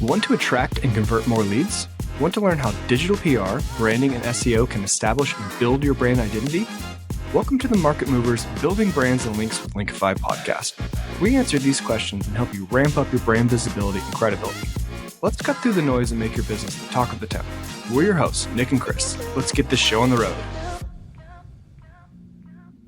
Want to attract and convert more leads? Want to learn how digital PR, branding, and SEO can establish and build your brand identity? Welcome to the Market Movers Building Brands and Links with Linkifi podcast. We answer these questions and help you ramp up your brand visibility and credibility. Let's cut through the noise and make your business the talk of the town. We're your hosts, Nick and Chris. Let's get this show on the road.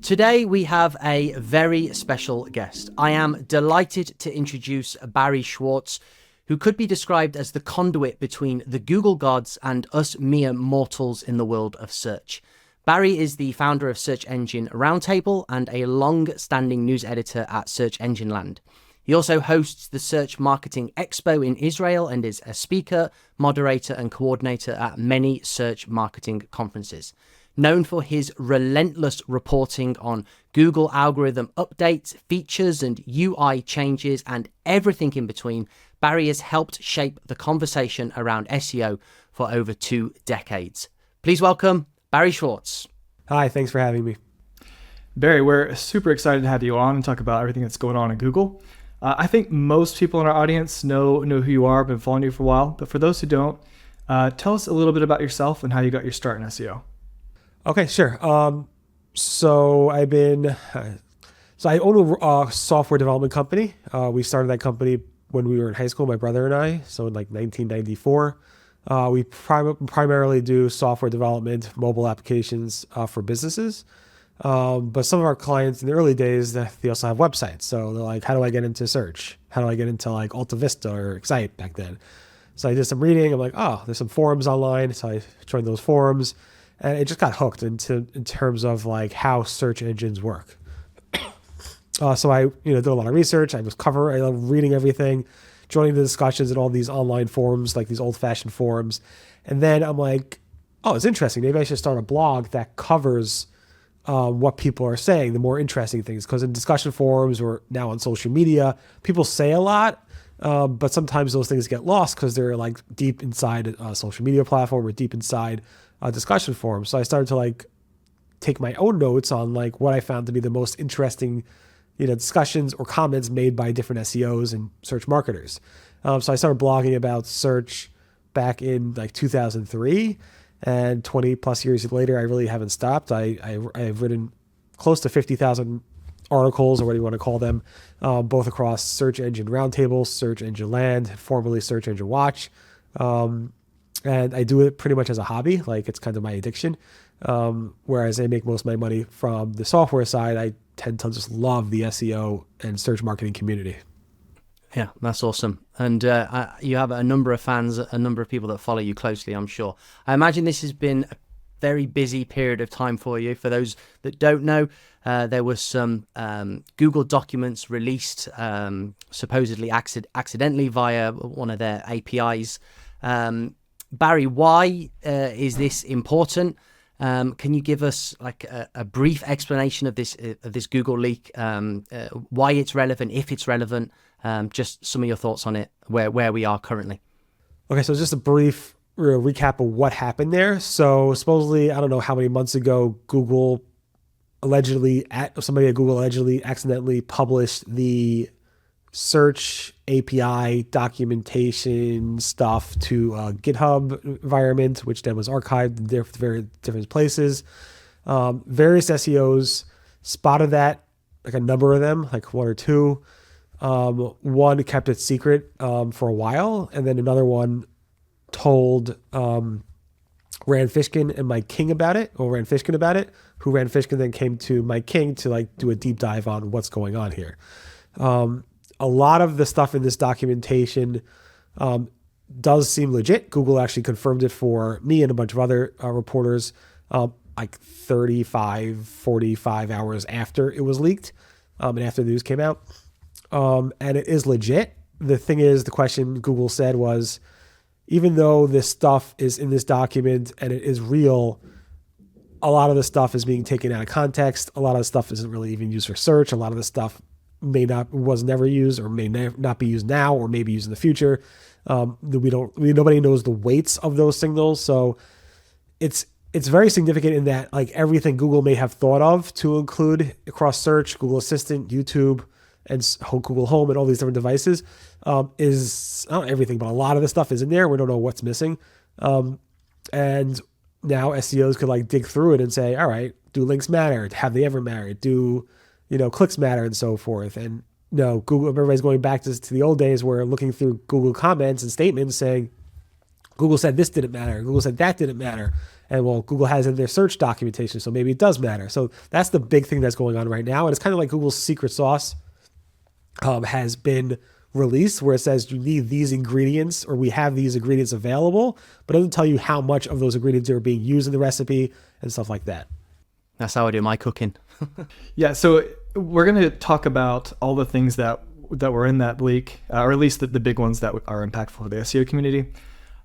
Today we have a very special guest. I am delighted to introduce Barry Schwartz, who could be described as the conduit between the Google gods and us mere mortals in the world of search. Barry is the founder of Search Engine Roundtable and a long-standing news editor at Search Engine Land. He also hosts the Search Marketing Expo in Israel and is a speaker, moderator, and coordinator at many search marketing conferences. Known for his relentless reporting on Google algorithm updates, features, and UI changes, and everything in between, Barry has helped shape the conversation around SEO for over 2 decades. Please welcome Barry Schwartz. Hi, thanks for having me. Barry, we're super excited to have you on and talk about everything that's going on at Google. I think most people in our audience know who you are, been following you for a while, but for those who don't, tell us a little bit about yourself and how you got your start in SEO. Okay, sure. So I own a software development company. We started that company when we were in high school, my brother and I, so in like 1994. We primarily do software development, mobile applications for businesses. But some of our clients in the early days, they also have websites. So they're like, how do I get into search? How do I get into like Alta Vista or Excite back then? So I did some reading. I'm like, oh, there's some forums online. So I joined those forums. And it just got hooked in terms of like how search engines work. So I did a lot of research. I love reading everything, joining the discussions in all these online forums, like these old-fashioned forums. And then I'm like, oh, it's interesting. Maybe I should start a blog that covers what people are saying, the more interesting things. Because in discussion forums or now on social media, people say a lot, but sometimes those things get lost because they're like deep inside a social media platform or deep inside a discussion forum. So I started to like take my own notes on like what I found to be the most interesting, discussions or comments made by different SEOs and search marketers. So I started blogging about search back in like 2003, and 20 plus years later, I really haven't stopped. I've written close to 50,000 articles, or what do you want to call them, both across Search Engine Roundtable, Search Engine Land, formerly Search Engine Watch. And I do it pretty much as a hobby, like it's kind of my addiction. Whereas I make most of my money from the software side, I tend to just love the SEO and search marketing community. Yeah, that's awesome. And you have a number of fans, a number of people that follow you closely, I'm sure. I imagine this has been a very busy period of time for you. For those that don't know, there was some Google documents released supposedly accidentally via one of their APIs. Barry, why is this important? Can you give us like a brief explanation of this Google leak? Why it's relevant, if it's relevant? Just some of your thoughts on it, where we are currently. Okay, so just a brief recap of what happened there. So supposedly, I don't know how many months ago, somebody at Google allegedly accidentally published the search API documentation stuff to a GitHub environment, which then was archived in very different places. Various SEOs spotted that, like a number of them, like one or two. One kept it secret for a while, and then another one told Rand Fishkin and Mike King about it, who Rand Fishkin then came to Mike King to like do a deep dive on what's going on here. A lot of the stuff in this documentation does seem legit. Google actually confirmed it for me and a bunch of other reporters like 35, 45 hours after it was leaked and after the news came out. And it is legit. The thing is, the question Google said was, even though this stuff is in this document and it is real, a lot of the stuff is being taken out of context. A lot of the stuff isn't really even used for search. A lot of the stuff was never used or may not be used now or may be used in the future. Nobody knows the weights of those signals. So it's very significant in that like everything Google may have thought of to include across search, Google Assistant, YouTube, and Google Home and all these different devices is not everything, but a lot of the stuff is in there. We don't know what's missing. And now SEOs could like dig through it and say, all right, do links matter? Have they ever mattered? Do, clicks matter and so forth? And no, Google, everybody's going back to the old days where looking through Google comments and statements saying, Google said this didn't matter. Google said that didn't matter. And well, Google has in their search documentation, so maybe it does matter. So that's the big thing that's going on right now. And it's kind of like Google's secret sauce has been released, where it says you need these ingredients, or we have these ingredients available, but it doesn't tell you how much of those ingredients are being used in the recipe and stuff like that. That's how I do my cooking. Yeah, so we're going to talk about all the things that were in that leak, or at least the big ones that are impactful for the SEO community.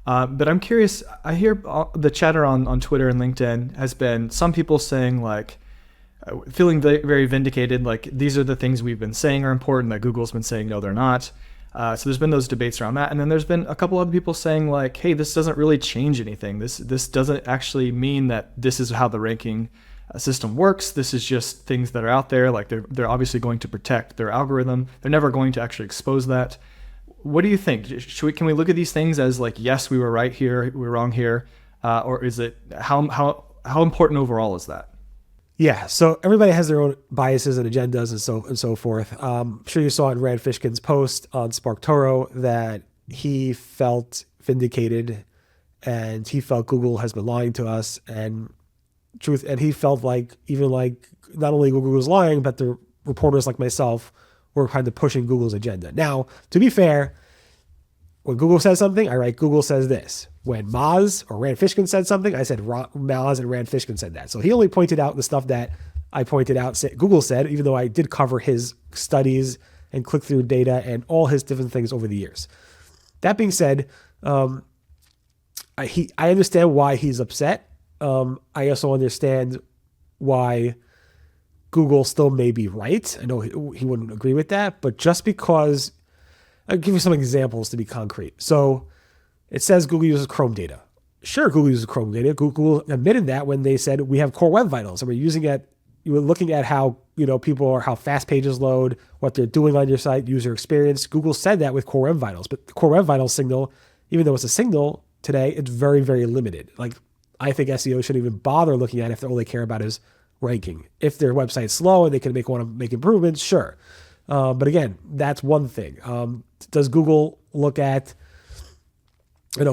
But I'm curious, I hear the chatter on Twitter and LinkedIn has been some people saying like, feeling very, very vindicated, like these are the things we've been saying are important that Google's been saying, no, they're not. So there's been those debates around that. And then there's been a couple other people saying like, hey, this doesn't really change anything. This doesn't actually mean that this is how the ranking system works. This is just things that are out there. Like they're obviously going to protect their algorithm. They're never going to actually expose that. What do you think? Can we look at these things as like, yes, we were right here, we were wrong here, or is it how important overall is that? Yeah, so everybody has their own biases and agendas and so forth. I'm sure you saw in Rand Fishkin's post on SparkToro that he felt vindicated, and he felt Google has been lying to us, and he felt like even like not only Google was lying, but the reporters like myself were kind of pushing Google's agenda. Now, to be fair, when Google says something, I write Google says this. When Moz or Rand Fishkin said something, I said Moz and Rand Fishkin said that. So he only pointed out the stuff that I pointed out Google said, even though I did cover his studies and click-through data and all his different things over the years. That being said, I understand why he's upset. I also understand why Google still may be right. I know he wouldn't agree with that, but just because, I'll give you some examples to be concrete. So it says Google uses Chrome data. Sure, Google uses Chrome data. Google admitted that when they said we have core web vitals, and you were looking at how how fast pages load, what they're doing on your site, user experience. Google said that with core web vitals, but the core web vitals signal, even though it's a signal today, it's very, very limited. Like I think SEO shouldn't even bother looking at it if all they care about is ranking. If their website's slow and they can want to make improvements, sure. But again, that's one thing. Does Google look at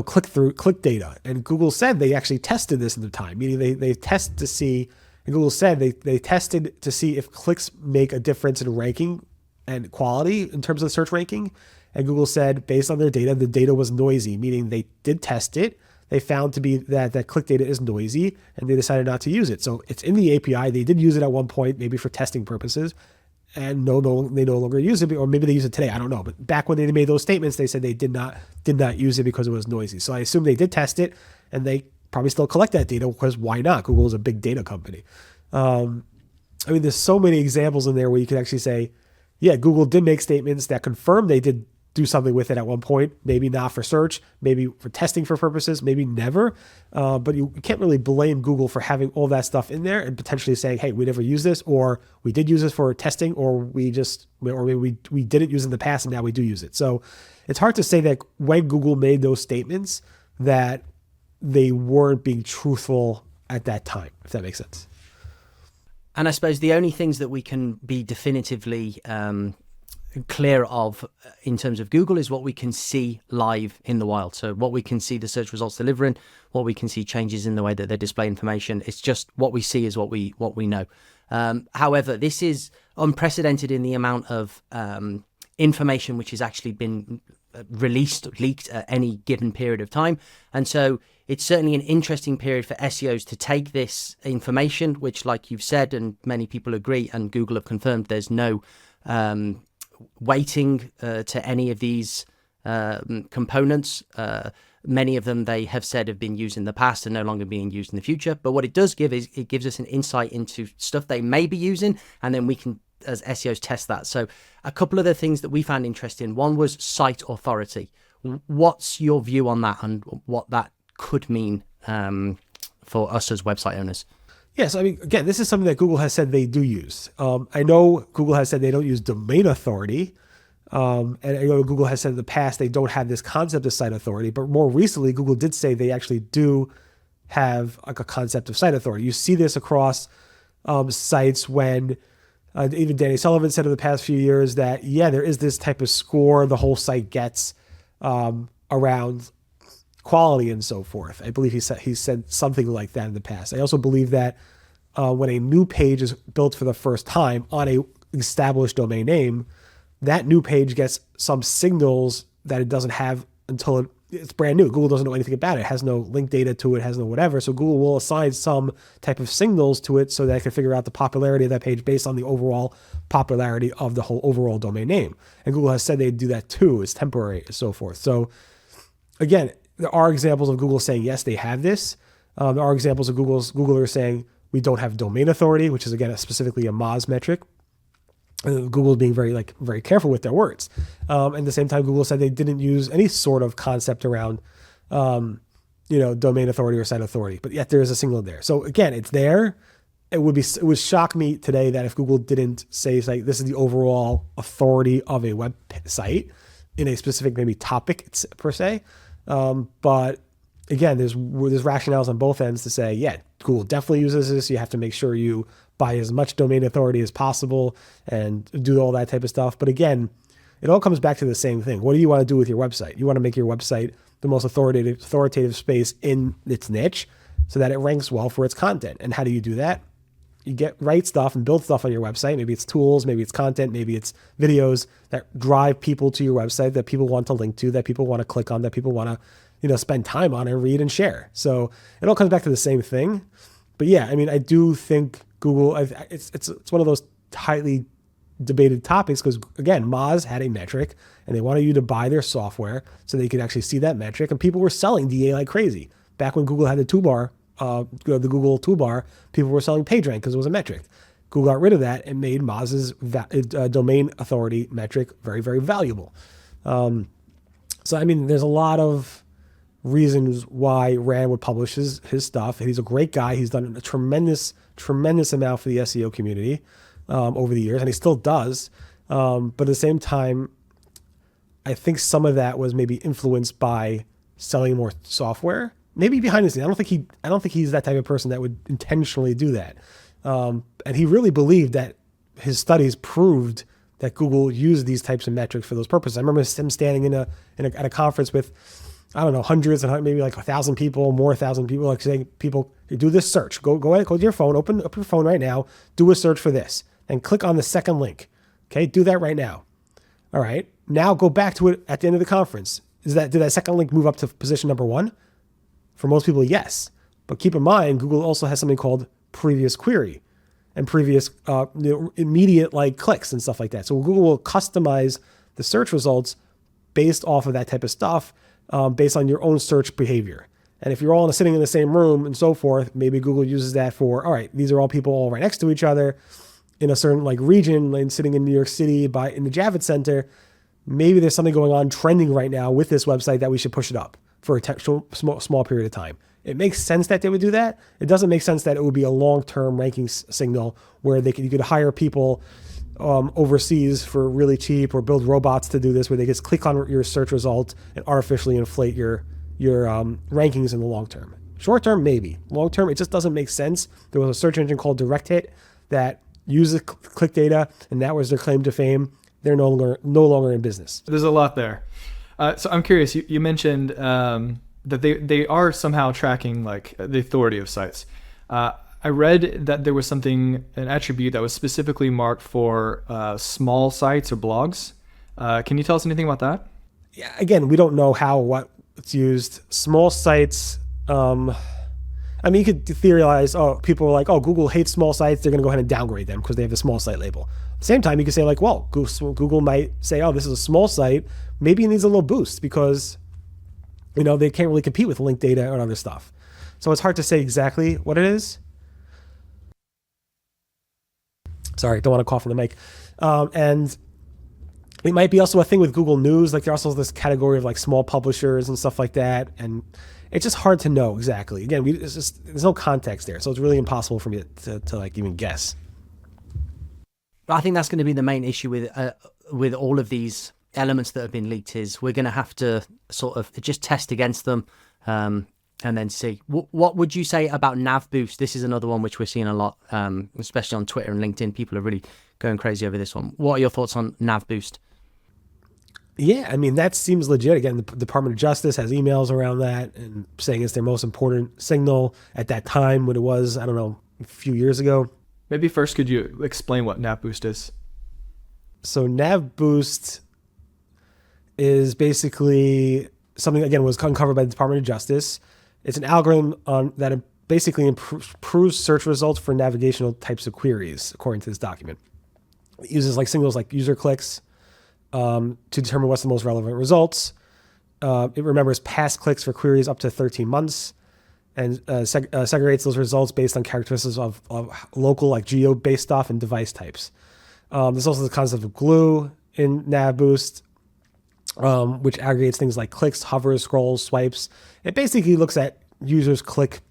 click data? And Google said they actually tested this in the time, meaning they test to see, and Google said they tested to see if clicks make a difference in ranking and quality in terms of search ranking. And Google said based on their data, the data was noisy, meaning they did test it. They found to be that click data is noisy, and they decided not to use it. So it's in the API. They did use it at one point, maybe for testing purposes, and they no longer use it, or maybe they use it today. I don't know. But back when they made those statements, they said they did not use it because it was noisy. So I assume they did test it, and they probably still collect that data because why not? Google is a big data company. There's so many examples in there where you can actually say, yeah, Google did make statements that confirm they did do something with it at one point, maybe not for search, maybe for testing for purposes, maybe never. But you can't really blame Google for having all that stuff in there and potentially saying, hey, we never used this, or we did use this for testing, or we didn't use it in the past and now we do use it. So it's hard to say that when Google made those statements that they weren't being truthful at that time, if that makes sense. And I suppose the only things that we can be definitively clear of in terms of Google is what we can see live in the wild. So what we can see the search results delivering, what we can see changes in the way that they display information. It's just what we see is what we know. However, this is unprecedented in the amount of information which has actually been leaked at any given period of time. And so it's certainly an interesting period for SEOs to take this information, which, like you've said, and many people agree, and Google have confirmed, there's no weighting to any of these components. Many of them they have said have been used in the past and no longer being used in the future. But what it does give is it gives us an insight into stuff they may be using, and then we can, as SEOs, test that. So a couple of the things that we found interesting, one was site authority. What's your view on that and what that could mean for us as website owners? Yeah, so I mean, again, this is something that Google has said they do use. I know Google has said they don't use domain authority. And I know Google has said in the past they don't have this concept of site authority, but more recently, Google did say they actually do have like a concept of site authority. You see this across sites when even Danny Sullivan said in the past few years that, yeah, there is this type of score the whole site gets around quality and so forth. I believe he said something like that in the past. I also believe that when a new page is built for the first time on a established domain name, that new page gets some signals that it doesn't have until it's brand new. Google doesn't know anything about it. It has no link data to it, has no whatever. So Google will assign some type of signals to it so that it can figure out the popularity of that page based on the overall popularity of the whole overall domain name. And Google has said they do that too. It's temporary and so forth. So again, there are examples of Google saying, yes, they have this. There are examples of Google are saying we don't have domain authority, which is again specifically a Moz metric. Google being very careful with their words. At the same time, Google said they didn't use any sort of concept around, domain authority or site authority, but yet there is a signal there. So again, it's there. It would shock me today that if Google didn't say like this is the overall authority of a website in a specific maybe topic per se. But again, there's rationales on both ends to say, yeah, Google definitely uses this. You have to make sure you buy as much domain authority as possible and do all that type of stuff. But again, it all comes back to the same thing. What do you want to do with your website? You want to make your website the most authoritative space in its niche so that it ranks well for its content. And how do you do that? You write stuff and build stuff on your website. Maybe it's tools, maybe it's content, maybe it's videos that drive people to your website, that people want to link to, that people want to click on, that people want to, spend time on and read and share. So it all comes back to the same thing. But yeah, I mean, I do think Google, it's one of those tightly debated topics because again, Moz had a metric and they wanted you to buy their software so they could actually see that metric. And people were selling DA like crazy. Back when Google had the toolbar, the Google toolbar, people were selling PageRank because it was a metric. Google got rid of that and made Moz's domain authority metric very, very valuable. So, I mean, there's a lot of reasons why Rand would publish his stuff. And he's a great guy. He's done a tremendous amount for the SEO community over the years, and he still does. But at the same time, I think some of that was maybe influenced by selling more software. Maybe behind the scenes. I don't think he's that type of person that would intentionally do that. And he really believed that his studies proved that Google used these types of metrics for those purposes. I remember him standing at a conference with, I don't know, hundreds and maybe like 1,000 people, more 1,000 people, like saying, people, do this search. Go ahead, go to your phone, open up your phone right now, do a search for this, and click on the second link. Okay, do that right now. All right, now go back to it at the end of the conference. Did that second link move up to position number 1? For most people, yes. But keep in mind, Google also has something called previous query and previous immediate like clicks and stuff like that. So Google will customize the search results based off of that type of stuff, based on your own search behavior. And if you're all sitting in the same room and so forth, maybe Google uses that for, all right, these are all people all right next to each other in a certain like region, like sitting in New York City in the Javits Center. Maybe there's something going on trending right now with this website that we should push it up for a small period of time. It makes sense that they would do that. It doesn't make sense that it would be a long-term ranking signal where you could hire people overseas for really cheap or build robots to do this, where they just click on your search result and artificially inflate your rankings in the long term. Short term, maybe. Long term, it just doesn't make sense. There was a search engine called Direct Hit that uses click data, and that was their claim to fame. They're no longer in business. There's a lot there. So I'm curious. You mentioned that they are somehow tracking like the authority of sites. I read that there was an attribute that was specifically marked for small sites or blogs. Can you tell us anything about that? Yeah, again, we don't know what it's used. Small sites, I mean, you could theorize, people are like, Google hates small sites, they're going to go ahead and downgrade them because they have the small site label. At the same time, you could say like, well, Google might say, this is a small site, maybe it needs a little boost because, they can't really compete with link data and other stuff. So it's hard to say exactly what it is. Sorry, don't want to cough on the mic. And it might be also a thing with Google News. Like there's also this category of like small publishers and stuff like that. And it's just hard to know exactly. Again, there's no context there, so it's really impossible for me to like even guess. I think that's going to be the main issue with all of these elements that have been leaked. Is we're going to have to sort of just test against them and then see. What would you say about Nav Boost? This is another one which we're seeing a lot, especially on Twitter and LinkedIn. People are really going crazy over this one. What are your thoughts on Nav Boost? Yeah, I mean, that seems legit. Again, the Department of Justice has emails around that and saying it's their most important signal at that time when it was, I don't know, a few years ago. Maybe first, could you explain what Nav Boost is? So Nav Boost is basically something, again, was uncovered by the Department of Justice. It's an algorithm that basically improves search results for navigational types of queries, according to this document. It uses like signals like user clicks to determine what's the most relevant results. It remembers past clicks for queries up to 13 months and segregates those results based on characteristics of local, like geo-based stuff and device types. There's also the concept of glue in Nav Boost, which aggregates things like clicks, hovers, scrolls, swipes. It basically looks at users' click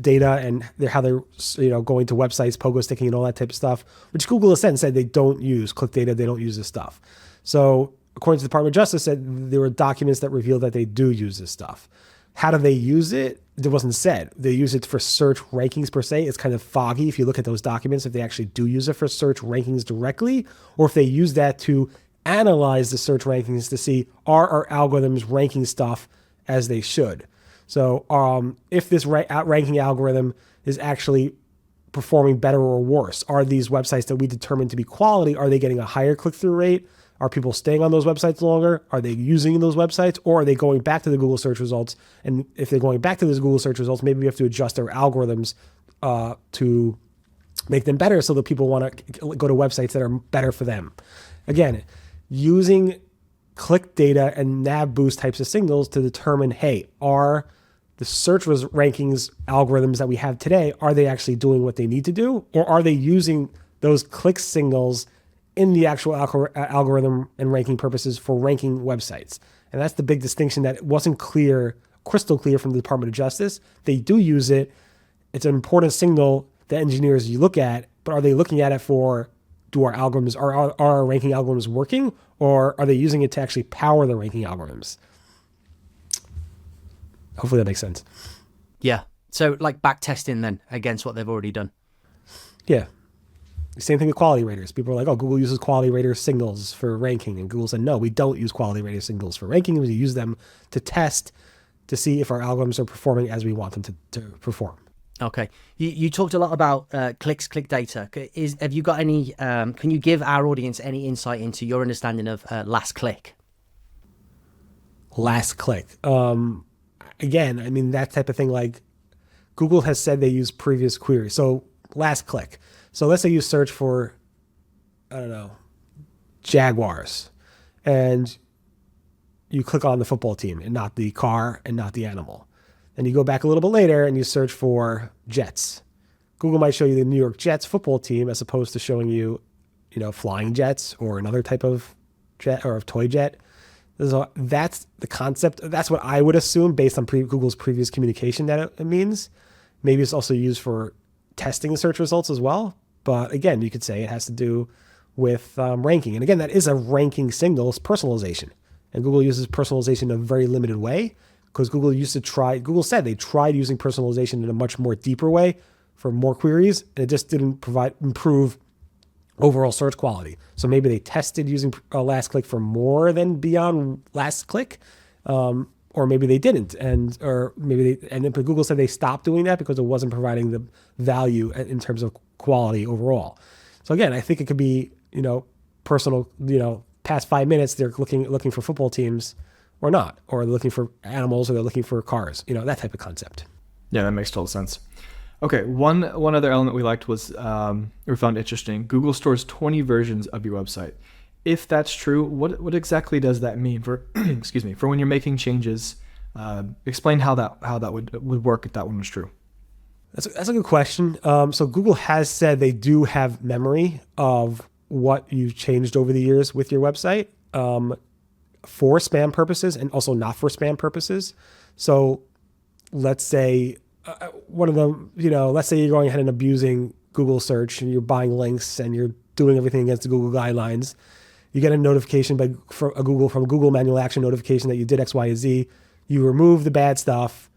data and how they're going to websites, pogo sticking, and all that type of stuff, which Google has said they don't use click data, they don't use this stuff. So according to the Department of Justice, said there were documents that revealed that they do use this stuff. How do they use it? It wasn't said. They use it for search rankings per se. It's kind of foggy if you look at those documents, if they actually do use it for search rankings directly, or if they use that to analyze the search rankings to see, are our algorithms ranking stuff as they should? So if this ranking algorithm is actually performing better or worse, are these websites that we determine to be quality, are they getting a higher click-through rate? Are people staying on those websites longer? Are they using those websites, or are they going back to the Google search results? And if they're going back to those Google search results, maybe we have to adjust our algorithms to make them better so that people want to go to websites that are better for them. Again, using click data and Nav Boost types of signals to determine, hey, are the search rankings algorithms that we have today, are they actually doing what they need to do? Or are they using those click signals in the actual algorithm and ranking purposes for ranking websites? And that's the big distinction that wasn't crystal clear from the Department of Justice. They do use it. It's an important signal that engineers you look at, but are they looking at it for, do our algorithms, are our ranking algorithms working, or are they using it to actually power the ranking algorithms? Hopefully that makes sense. Yeah. So like back testing then against what they've already done. Yeah. Same thing with quality raters. People are like, oh, Google uses quality rater signals for ranking. And Google said, no, we don't use quality rater signals for ranking. We use them to test to see if our algorithms are performing as we want them to perform. Okay. You talked a lot about click data. Have you got any, can you give our audience any insight into your understanding of last click? Last click. Again, I mean, that type of thing, like Google has said they use previous queries. So last click. So let's say you search for, I don't know, Jaguars, and you click on the football team and not the car and not the animal. Then you go back a little bit later and you search for Jets. Google might show you the New York Jets football team as opposed to showing you, flying jets or another type of jet or a toy jet. So that's the concept. That's what I would assume based on Google's previous communication that it means. Maybe it's also used for testing the search results as well. But again, you could say it has to do with ranking. And again, that is a ranking signal, it's personalization. And Google uses personalization in a very limited way because Google said they tried using personalization in a much more deeper way for more queries, and it just didn't improve overall search quality. So maybe they tested using last click for more than beyond last click, or maybe they didn't, but Google said they stopped doing that because it wasn't providing the value in terms of quality overall. So again, I think it could be personal. Past 5 minutes they're looking for football teams, or not, or they're looking for animals, or they're looking for cars. That type of concept. Yeah, that makes total sense. Okay, one other element we liked was, or found interesting, Google stores 20 versions of your website. If that's true, what exactly does that mean for, for when you're making changes? Explain how that would work if that one was true. That's a good question. So Google has said they do have memory of what you've changed over the years with your website for spam purposes and also not for spam purposes. So let's say one of them, let's say you're going ahead and abusing Google search and you're buying links and you're doing everything against the Google guidelines. You get a notification from a Google manual action notification that you did X, Y, and Z. You remove the bad stuff,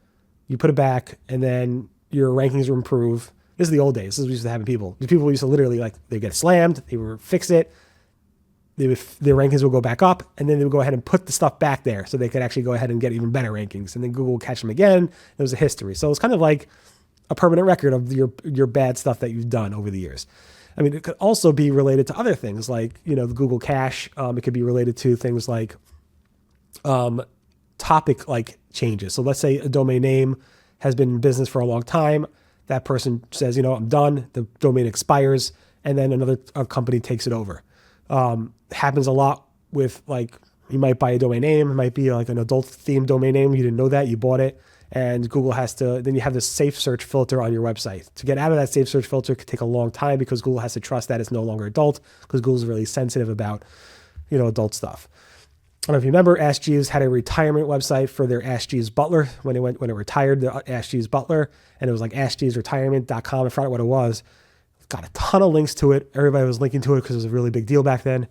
you put it back, and then your rankings will improve. This is the old days. This is what used to happen to people. The people used to literally they get slammed, they would fix it, their rankings will go back up, and then they would go ahead and put the stuff back there so they could actually go ahead and get even better rankings. And then Google would catch them again. There was a history. So it's kind of like a permanent record of your bad stuff that you've done over the years. I mean, it could also be related to other things like, the Google cache. It could be related to things like topic like changes. So let's say a domain name has been in business for a long time. That person says, I'm done. The domain expires, and then another company takes it over. Happens a lot with you might buy a domain name. It might be like an adult themed domain name. You didn't know that, you bought it, and Google then you have this safe search filter on your website. To get out of that safe search filter could take a long time because Google has to trust that it's no longer adult, because Google's really sensitive about, adult stuff. I don't know if you remember, Ask Jeeves had a retirement website for their Ask Jeeves Butler when it retired, the Ask Jeeves Butler, and it was like AskJeevesRetirement.com. I forgot what it was. Got a ton of links to it. Everybody was linking to it because it was a really big deal back then.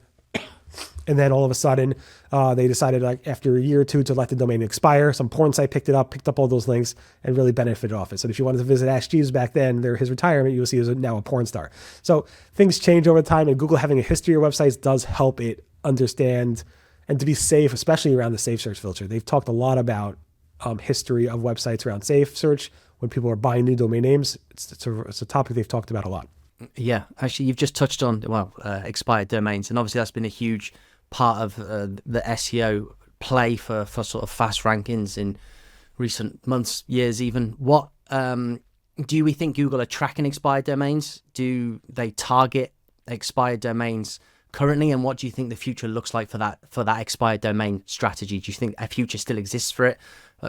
And then all of a sudden, they decided after a year or two to let the domain expire. Some porn site picked up all those links and really benefited off it. So if you wanted to visit Ask Jeeves back then, his retirement, you'll see he was now a porn star. So things change over time, and Google having a history of websites does help it understand and to be safe, especially around the safe search filter. They've talked a lot about history of websites around safe search when people are buying new domain names. It's a topic they've talked about a lot. Yeah, actually, you've just touched on expired domains, and obviously that's been a huge part of the SEO play for sort of fast rankings in recent months, years even. What do we think Google are tracking expired domains? Do they target expired domains currently, and what do you think the future looks like for that expired domain strategy? Do you think a future still exists for it,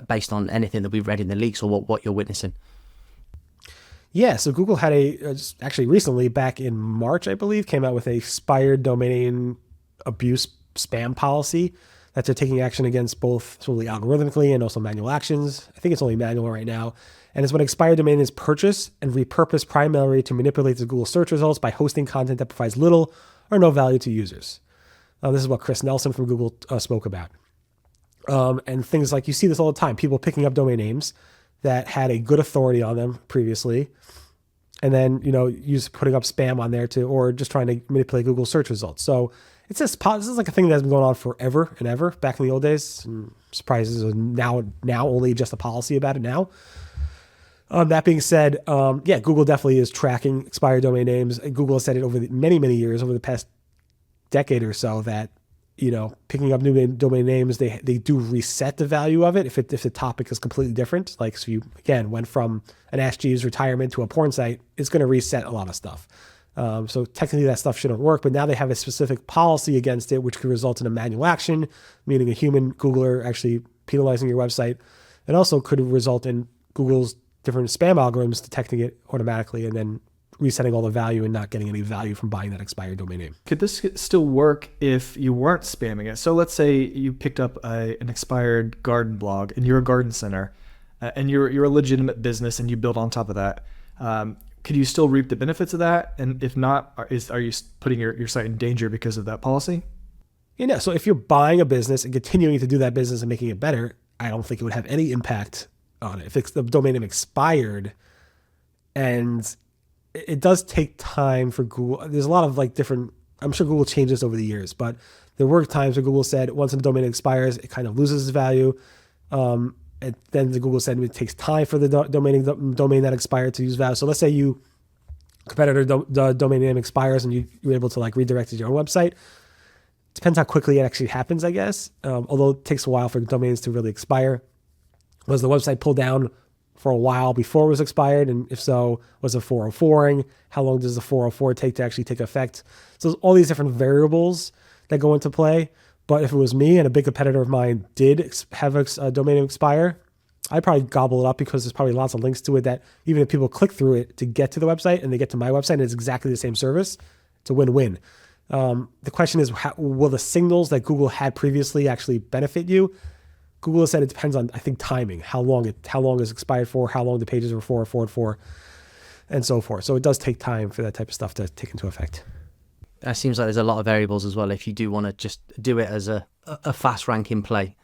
based on anything that we've read in the leaks or what you're witnessing? Yeah, so Google had actually recently, back in March, I believe, came out with a expired domain abuse spam policy that they're taking action against, both solely algorithmically and also manual actions. I think it's only manual right now. And it's when expired domain is purchased and repurposed primarily to manipulate the Google search results by hosting content that provides little or no value to users. This is what Chris Nelson from Google spoke about. And things like, you see this all the time, people picking up domain names that had a good authority on them previously, and then, putting up spam on there or just trying to manipulate Google search results. So this is like a thing that's been going on forever and ever back in the old days. I'm surprised this is now only just a policy about it now. That being said, Google definitely is tracking expired domain names. Google has said it over many, many years, over the past decade or so, that picking up new domain names, they do reset the value of it if the topic is completely different. Like, so you, again, went from an Ask Jeeves retirement to a porn site, it's going to reset a lot of stuff. So technically that stuff shouldn't work, but now they have a specific policy against it, which could result in a manual action, meaning a human Googler actually penalizing your website. It also could result in Google's different spam algorithms detecting it automatically and then resetting all the value and not getting any value from buying that expired domain name. Could this still work if you weren't spamming it? So let's say you picked up an expired garden blog and you're a garden center and you're a legitimate business and you build on top of that. Could you still reap the benefits of that? And if not, are you putting your site in danger because of that policy? So if you're buying a business and continuing to do that business and making it better, I don't think it would have any impact on it. If the domain name expired, and it does take time for Google. There's a lot of different, I'm sure Google changed this over the years, but there were times where Google said once a domain expires, it kind of loses its value. And then Google said it takes time for the domain that expired to use value. So let's say competitor domain name expires and you're able to redirect it to your own website. Depends how quickly it actually happens, I guess. Although it takes a while for domains to really expire. Was the website pulled down for a while before it was expired? And if so, was it 404ing? How long does the 404 take to actually take effect? So there's all these different variables that go into play. But if it was me and a big competitor of mine did have a domain name expire, I'd probably gobble it up because there's probably lots of links to it that even if people click through it to get to the website and they get to my website and it's exactly the same service, it's a win-win. The question is, will the signals that Google had previously actually benefit you? Google has said it depends on, I think, timing, how long is expired for, how long the pages were forward for, and so forth. So it does take time for that type of stuff to take into effect. It seems like there's a lot of variables as well if you do want to just do it as a fast ranking play.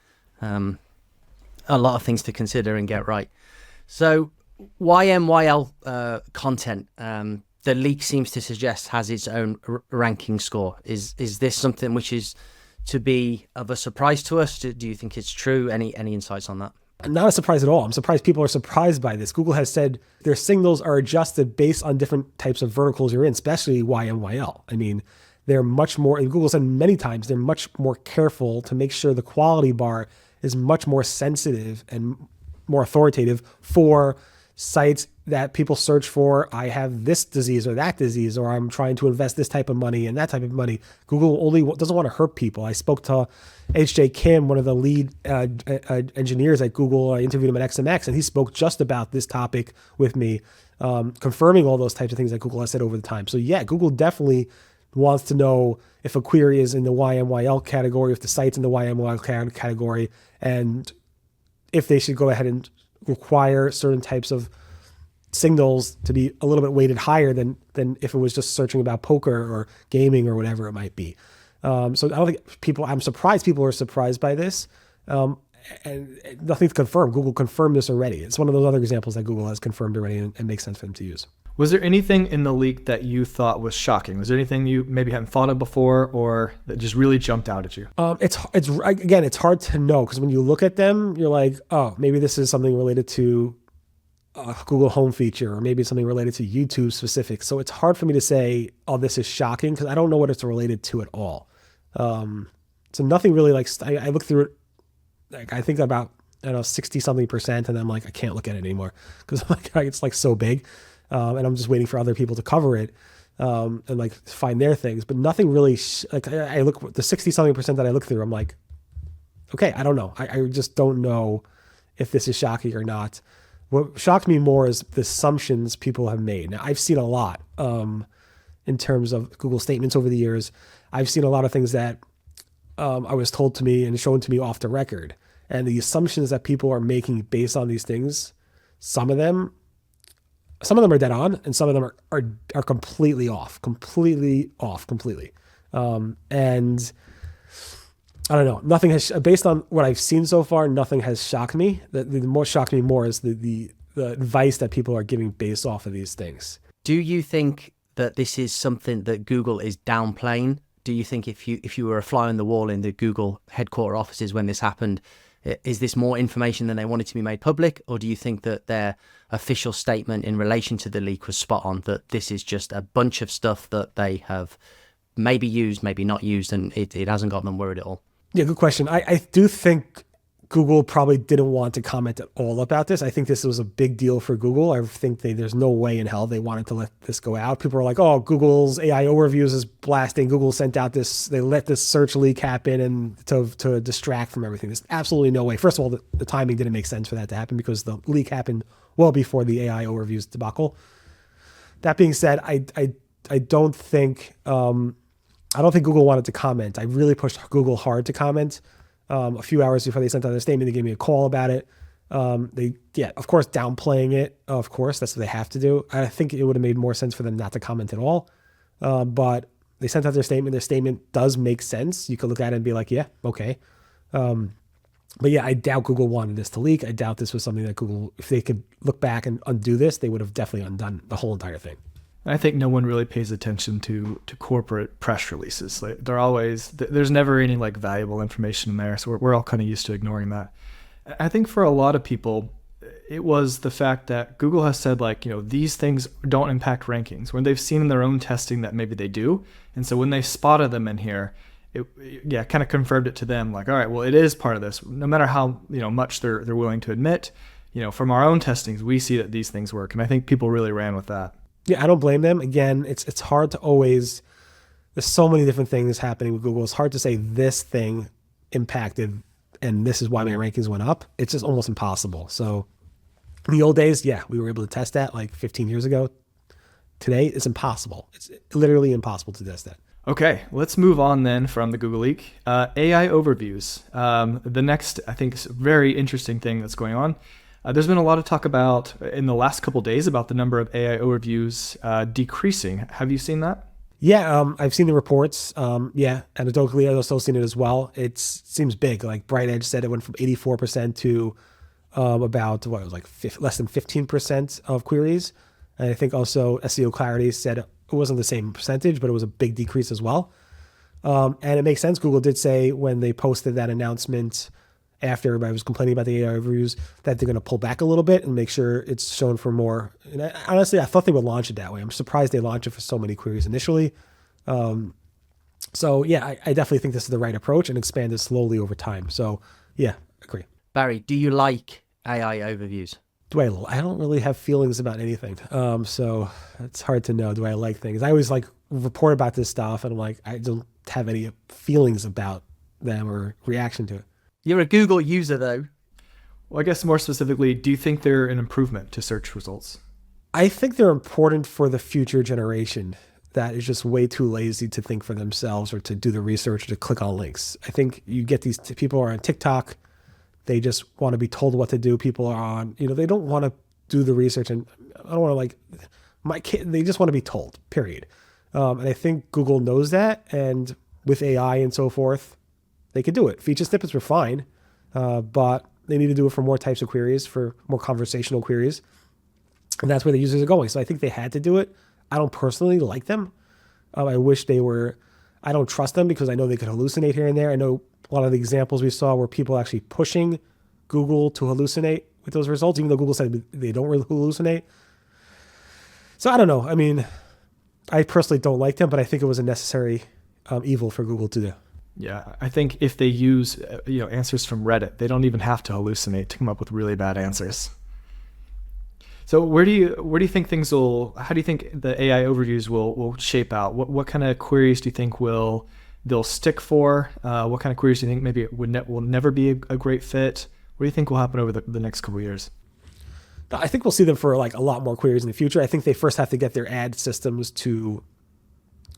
A lot of things to consider and get right. So YMYL content, the leak seems to suggest has its own ranking score. Is this something which is to be of a surprise to us? Do you think it's true? Any insights on that? Not a surprise at all. I'm surprised people are surprised by this. Google has said their signals are adjusted based on different types of verticals you're in, especially YMYL. I mean, they're much more, and Google said many times, they're much more careful to make sure the quality bar is much more sensitive and more authoritative for sites that people search for. I have this disease or that disease, or I'm trying to invest this type of money and that type of money. Google only doesn't want to hurt people. I spoke to H.J. Kim, one of the lead engineers at Google. I interviewed him at XMX, and he spoke just about this topic with me, confirming all those types of things that Google has said over the time. So yeah, Google definitely wants to know if a query is in the YMYL category, if the site's in the YMYL category, and if they should go ahead and require certain types of signals to be a little bit weighted higher than if it was just searching about poker or gaming or whatever it might be. So I don't think I'm surprised people are surprised by this. And nothing's confirmed. Google confirmed this already. It's one of those other examples that Google has confirmed already and makes sense for them to use. Was there anything in the leak that you thought was shocking? Was there anything you maybe hadn't thought of before, or that just really jumped out at you? It's hard to know, because when you look at them, you're like, oh, maybe this is something related to a Google Home feature, or maybe it's something related to YouTube specific. So it's hard for me to say, oh, this is shocking, because I don't know what it's related to at all. So nothing really, like, I look through it, like, I think about, 60 something percent, and I'm like, I can't look at it anymore, because it's like so big. And I'm just waiting for other people to cover it, and like find their things, but nothing really, I look the 60 something percent that I look through, I'm like, okay, I don't know. I just don't know if this is shocking or not. What shocked me more is the assumptions people have made. Now, I've seen a lot, in terms of Google statements over the years. I've seen a lot of things that, I was told to me and shown to me off the record, and the assumptions that people are making based on these things, some of them are dead on, and some of them are completely off. And I don't know. Nothing has, based on what I've seen so far, nothing has shocked me. The more shocked me more is the advice that people are giving based off of these things. Do you think that this is something that Google is downplaying? Do you think if you were a fly on the wall in the Google headquarter offices when this happened, is this more information than they wanted to be made public? Or do you think that their official statement in relation to the leak was spot on, that this is just a bunch of stuff that they have maybe used, maybe not used, and it hasn't got them worried at all? Yeah, good question. I do think Google probably didn't want to comment at all about this. I think this was a big deal for Google. I think there's no way in hell they wanted to let this go out. People are like, oh, Google's AI overviews is blasting. Google sent out this, they let this search leak happen and to distract from everything. There's absolutely no way. First of all, the timing didn't make sense for that to happen, because the leak happened well before the AI overviews debacle. That being said, I don't think Google wanted to comment. I really pushed Google hard to comment. A few hours before they sent out their statement, they gave me a call about it. Of course, downplaying it. Of course, that's what they have to do. I think it would have made more sense for them not to comment at all. But they sent out their statement. Their statement does make sense. You could look at it and be like, yeah, okay. But yeah, I doubt Google wanted this to leak. I doubt this was something that Google, if they could look back and undo this, they would have definitely undone the whole entire thing. I think no one really pays attention to corporate press releases. Like, there's never any like valuable information in there. So we're all kind of used to ignoring that. I think for a lot of people, it was the fact that Google has said, like, these things don't impact rankings, when they've seen in their own testing that maybe they do. And so when they spotted them in here, it kind of confirmed it to them, like, all right, well, it is part of this, no matter how, much they're willing to admit, from our own testings, we see that these things work. And I think people really ran with that. Yeah, I don't blame them. Again, it's hard to always, there's so many different things happening with Google. It's hard to say this thing impacted and this is why my rankings went up. It's just almost impossible. So in the old days, yeah, we were able to test that like 15 years ago. Today, it's impossible. It's literally impossible to test that. Okay, let's move on then from the Google leak. AI overviews. The next, I think, very interesting thing that's going on. There's been a lot of talk about in the last couple of days about the number of AI overviews decreasing. Have you seen that? Yeah, I've seen the reports. Yeah, anecdotally, I've also seen it as well. It seems big. Like Bright Edge said, it went from 84% to about what it was like less than 15% of queries. And I think also SEO Clarity said it wasn't the same percentage, but it was a big decrease as well. And it makes sense. Google did say when they posted that announcement after everybody was complaining about the AI overviews that they're going to pull back a little bit and make sure it's shown for more. And honestly, I thought they would launch it that way. I'm surprised they launched it for so many queries initially. So yeah, I definitely think this is the right approach and expand it slowly over time. So yeah, agree. Barry, do you like AI overviews? I don't really have feelings about anything. So it's hard to know. Do I like things? I always like report about this stuff and I'm like, I don't have any feelings about them or reaction to it. You're a Google user though. Well, I guess more specifically, do you think they're an improvement to search results? I think they're important for the future generation that is just way too lazy to think for themselves or to do the research or to click on links. I think you get these people who are on TikTok. They just want to be told what to do. People are on, they don't want to do the research. And I don't want to they just want to be told, period. And I think Google knows that. And with AI and so forth, they could do it. Feature snippets were fine, but they need to do it for more types of queries, for more conversational queries. And that's where the users are going. So I think they had to do it. I don't personally like them. I wish they were. I don't trust them because I know they could hallucinate here and there. I know a lot of the examples we saw were people actually pushing Google to hallucinate with those results, even though Google said they don't really hallucinate. So I don't know. I mean, I personally don't like them, but I think it was a necessary evil for Google to do. Yeah, I think if they use answers from Reddit, they don't even have to hallucinate to come up with really bad answers. So where do you think things will? How do you think the AI overviews will shape out? What kind of queries do you think they'll stick for? What kind of queries do you think maybe will never be a great fit? What do you think will happen over the next couple of years? I think we'll see them for like a lot more queries in the future. I think they first have to get their ad systems to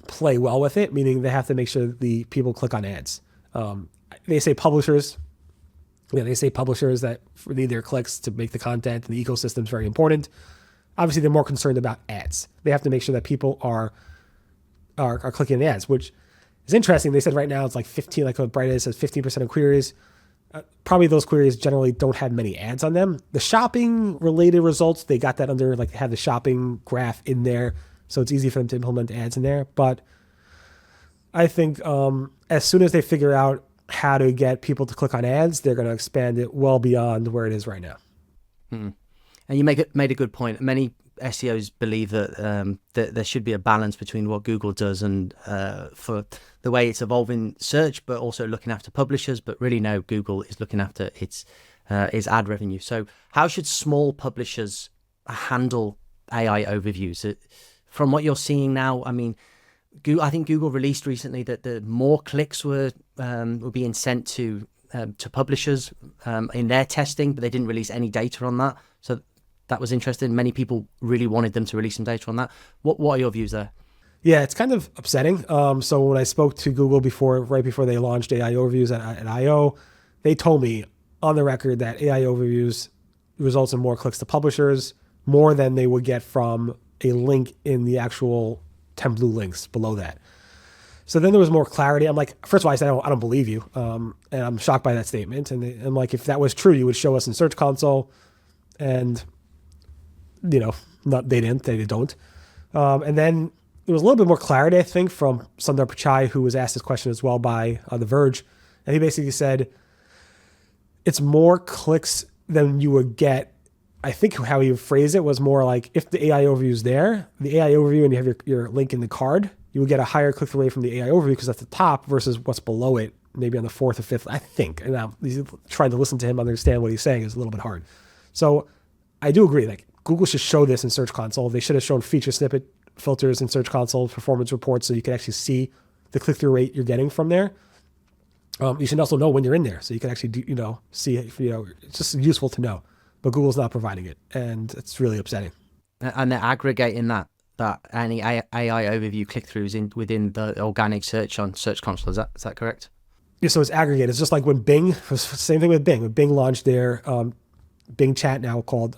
play well with it, meaning they have to make sure the people click on ads. They say publishers that need their clicks to make the content, and the ecosystem is very important. Obviously, they're more concerned about ads. They have to make sure that people are clicking the ads, which is interesting. They said right now it's like 15, like what Bright Edge says, 15% of queries. Probably those queries generally don't have many ads on them. The shopping related results, they got that under, like they have the shopping graph in there. So it's easy for them to implement ads in there. But I think as soon as they figure out how to get people to click on ads, they're going to expand it well beyond where it is right now. And you made a good point. Many SEOs believe that there should be a balance between what Google does and for the way it's evolving search, but also looking after publishers. But really, no, Google is looking after its ad revenue. So how should small publishers handle AI overviews? From what you're seeing now, I mean, I think Google released recently that the more clicks were being sent to publishers in their testing, but they didn't release any data on that. So that was interesting. Many people really wanted them to release some data on that. What are your views there? Yeah, it's kind of upsetting. So when I spoke to Google right before they launched AI overviews at I/O, they told me on the record that AI overviews results in more clicks to publishers, more than they would get from a link in the actual 10 blue links below that. So then there was more clarity. I'm like, first of all, I said, I don't believe you. And I'm shocked by that statement. And I'm like, if that was true, you would show us in Search Console. And, they don't. And then there was a little bit more clarity, I think, from Sundar Pichai, who was asked this question as well by The Verge. And he basically said, it's more clicks than you would get. I think how he phrased it was more like, if the AI overview is there, the AI overview, and you have your link in the card, you would get a higher click-through rate from the AI overview because that's the top versus what's below it, maybe on the fourth or fifth, I think. And now trying to listen to him, understand what he's saying is a little bit hard. So I do agree, like Google should show this in Search Console. They should have shown feature snippet filters in Search Console, performance reports, so you can actually see the click-through rate you're getting from there. You should also know when you're in there, so you can actually see it. It's just useful to know. But Google's not providing it, and it's really upsetting. And they're aggregating that that any AI overview click-throughs within the organic search on Search Console. Is that correct? Yeah, so it's aggregated. It's just like when Bing, same thing with Bing. When Bing launched their Bing Chat, now called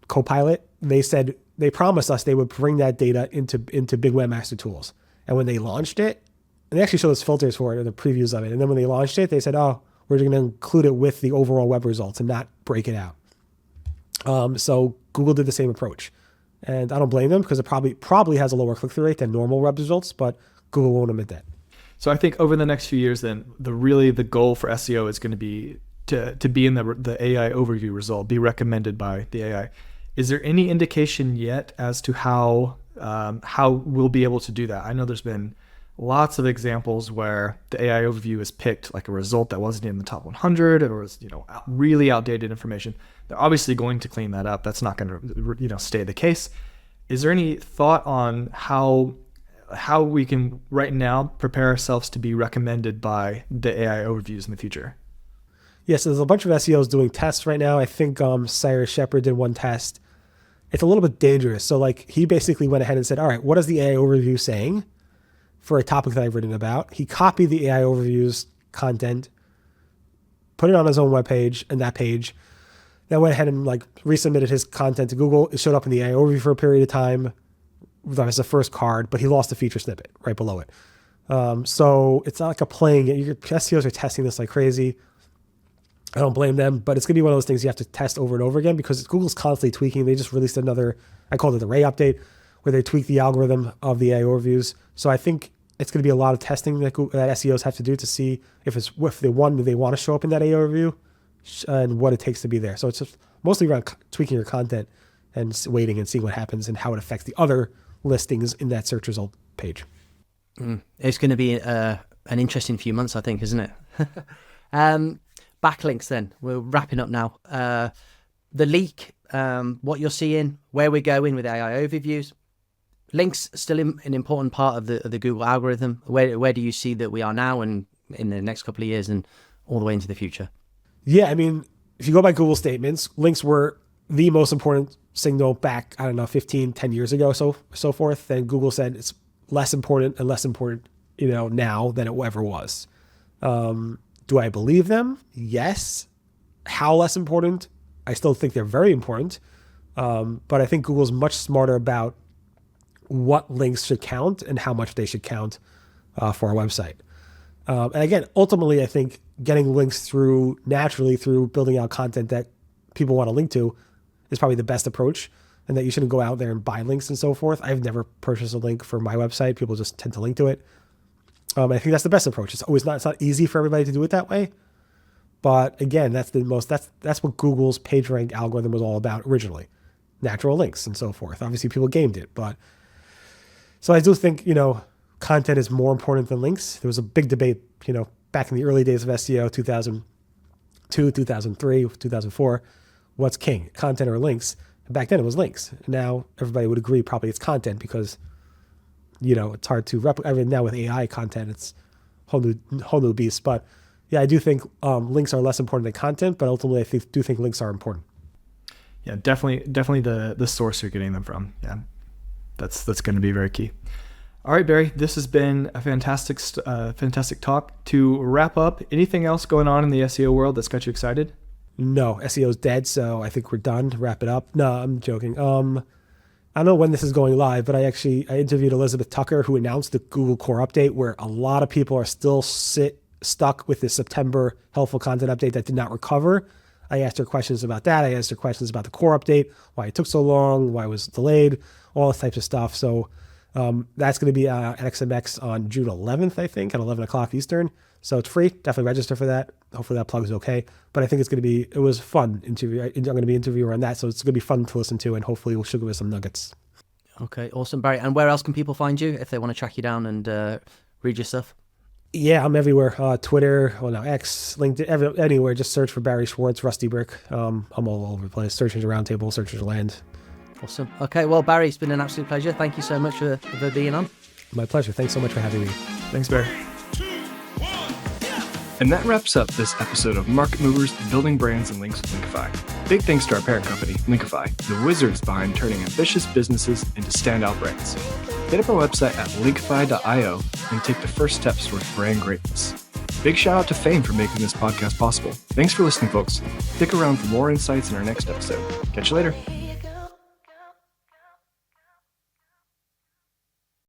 Copilot, they promised us they would bring that data into Bing Webmaster Tools. And when they launched it, and they actually showed us filters for it or the previews of it. And then when they launched it, they said, oh, we're going to include it with the overall web results and not break it out. So Google did the same approach. And I don't blame them because it probably has a lower click-through rate than normal web results, but Google won't admit that. So I think over the next few years, then the goal for SEO is going to be to be in the AI overview result, be recommended by the AI. Is there any indication yet as to how we'll be able to do that? I know there's been lots of examples where the AI overview is picked like a result that wasn't in the top 100 or was really outdated information. They're obviously going to clean that up. That's not going to stay the case. Is there any thought on how we can right now prepare ourselves to be recommended by the AI overviews in the future? Yes, there's a bunch of SEOs doing tests right now. I think Cyrus Shepard did one test. It's a little bit dangerous. So like he basically went ahead and said, all right, what is the AI overview saying for a topic that I've written about? He copied the AI overviews content, put it on his own webpage and that page, then went ahead and like resubmitted his content to Google. It showed up in the AI overview for a period of time. That was the first card, but he lost the feature snippet right below it. So it's not like a playing it. Your SEOs are testing this like crazy. I don't blame them, but it's going to be one of those things you have to test over and over again because Google's constantly tweaking. They just released another, I called it the Ray update, where they tweak the algorithm of the AI overviews. So I think it's going to be a lot of testing that SEOs have to do to see if they want to show up in that AI overview and what it takes to be there. So it's just mostly around tweaking your content and waiting and seeing what happens and how it affects the other listings in that search result page. It's going to be an interesting few months, I think, isn't it? Backlinks then. We're wrapping up now. The leak, what you're seeing, where we're going with AI overviews. Links still an important part of the Google algorithm. Where do you see that we are now and in the next couple of years and all the way into the future? Yeah, I mean, if you go by Google statements, links were the most important signal back, 10 years ago, so forth. Then Google said it's less important and less important, now than it ever was. Do I believe them? Yes. How less important? I still think they're very important. But I think Google's much smarter about what links should count and how much they should count for our website. And again, ultimately, I think getting links naturally through building out content that people want to link to is probably the best approach, and that you shouldn't go out there and buy links and so forth. I've never purchased a link for my website. People just tend to link to it. I think that's the best approach. It's not easy for everybody to do it that way. But again, that's what Google's PageRank algorithm was all about originally. Natural links and so forth. Obviously people gamed it, so I do think, content is more important than links. There was a big debate, back in the early days of SEO, 2002, 2003, 2004, what's king, content or links? And back then it was links. Now everybody would agree probably it's content because it's hard to replicate. I mean, now with AI content, it's whole new beast. But yeah, I do think links are less important than content, but ultimately I do think links are important. Yeah, definitely the source you're getting them from. Yeah, that's going to be very key. All right, Barry, this has been a fantastic talk. To wrap up, anything else going on in the SEO world that's got you excited? No, SEO's dead, so I think we're done. Wrap it up. No, I'm joking. I don't know when this is going live, but I interviewed Elizabeth Tucker, who announced the Google Core update, where a lot of people are still stuck with the September helpful content update that did not recover. I asked her questions about that. I asked her questions about the Core update, why it took so long, why it was delayed, all this types of stuff. So that's going to be at XMX on June 11th, I think, at 11 o'clock Eastern. So it's free. Definitely register for that. Hopefully that plug is okay. But I think it was fun interview. I'm going to be interviewing on that. So it's going to be fun to listen to, and hopefully we'll give us some nuggets. Okay, awesome, Barry. And where else can people find you if they want to track you down and read your stuff? Yeah, I'm everywhere. Twitter, X, LinkedIn, anywhere. Just search for Barry Schwartz, Rusty Brick. I'm all over the place. Search Engine Roundtable, Search Engine Land. Awesome. Okay, well, Barry, it's been an absolute pleasure. Thank you so much for being on. My pleasure. Thanks so much for having me. Thanks, Barry. And that wraps up this episode of Market Movers Building Brands and Links with Linkify. Big thanks to our parent company, Linkifi, the wizards behind turning ambitious businesses into standout brands. Hit up our website at linkify.io and take the first steps towards brand greatness. Big shout out to Fame for making this podcast possible. Thanks for listening, folks. Stick around for more insights in our next episode. Catch you later.